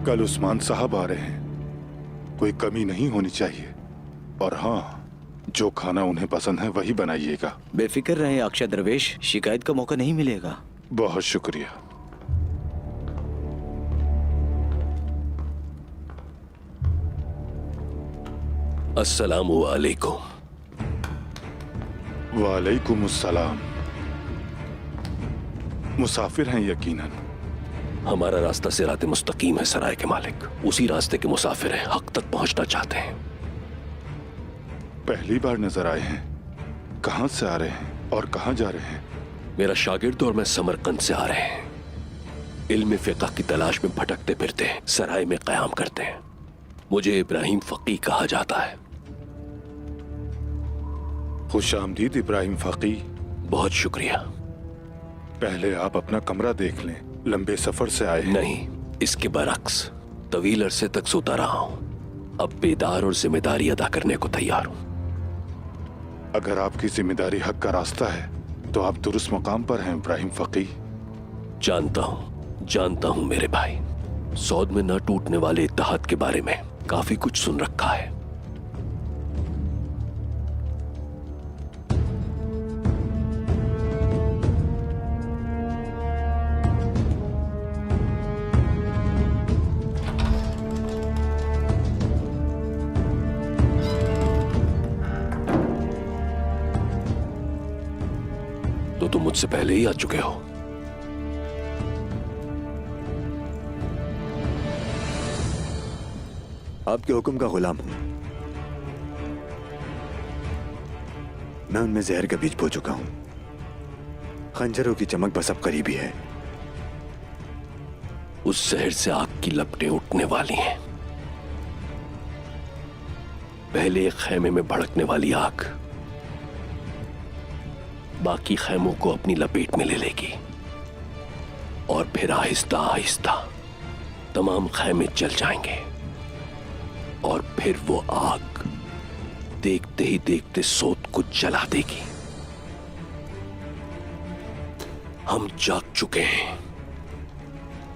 कल उस्मान साहब आ रहे हैं, कोई कमी नहीं होनी चाहिए। और हाँ, जो खाना उन्हें पसंद है वही बनाइएगा। बेफिक्र रहे अक्षय दरवेश, शिकायत का मौका नहीं मिलेगा। बहुत शुक्रिया। अस्सलामु अलैकुम। वालेकुम अस्सलाम। मुसाफिर हैं यकीनन। हमारा रास्ता सिराते मुस्तकीम है सराय के मालिक, उसी रास्ते के मुसाफिर हैं, हक तक पहुंचना चाहते हैं। पहली बार नजर आए हैं। कहां से आ रहे हैं और कहां जा रहे हैं? मेरा शागिर्द और मैं समरकंद से आ रहे हैं। इल्म फिक़ह की तलाश में भटकते फिरते हैं, सराय में क़याम करते हैं। मुझे इब्राहिम फ़क़ी कहा जाता है। खुशामदीद इब्राहिम फ़क़ी। बहुत शुक्रिया। पहले आप अपना कमरा देख लें, लंबे सफर से आए हैं। नहीं, इसके बरक्स तवील अरसे तक सोता रहा हूं, अब बेदार और जिम्मेदारी अदा करने को तैयार हूं। अगर आपकी जिम्मेदारी हक का रास्ता है तो आप दुरुस्त मकाम पर हैं इब्राहिम फ़क़ी। जानता हूं मेरे भाई, सौद में न टूटने वाले इत्तेहाद के बारे में काफी कुछ सुन रखा है। तो तुम मुझसे पहले ही आ चुके हो। आपके हुक्म का गुलाम हूं। मैं उनमें जहर का बीज बो चुका हूं। खंजरों की चमक बस अब करीबी है। उस जहर से आग की लपटें उठने वाली हैं। पहले एक खैमे में भड़कने वाली आग बाकी खैमों को अपनी लपेट में ले लेगी और फिर आहिस्ता आहिस्ता तमाम खैमे जल जाएंगे और फिर वो आग देखते ही देखते सोत को जला देगी। हम जाग चुके हैं,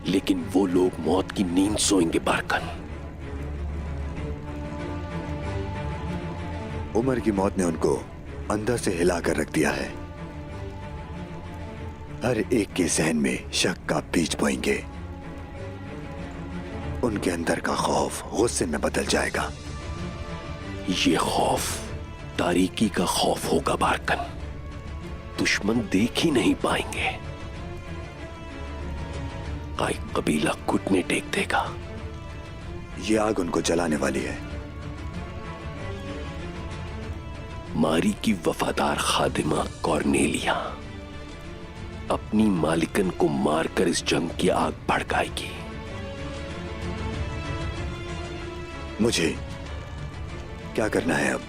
लेकिन वो लोग मौत की नींद सोएंगे बारकन। उमर की मौत ने उनको अंदर से हिलाकर रख दिया है। हर एक के जहन में शक का बीज बोएंगे। उनके अंदर का खौफ गुस्से में बदल जाएगा। ये खौफ तारीकी का खौफ होगा बारकन। दुश्मन देख ही नहीं पाएंगे। काई कबीला घुटने टेक देगा। ये आग उनको जलाने वाली है। मारी की वफादार खादिमा कॉर्नेलिया अपनी मालिकन को मारकर इस जंग की आग भड़काएगी। मुझे क्या करना है अब?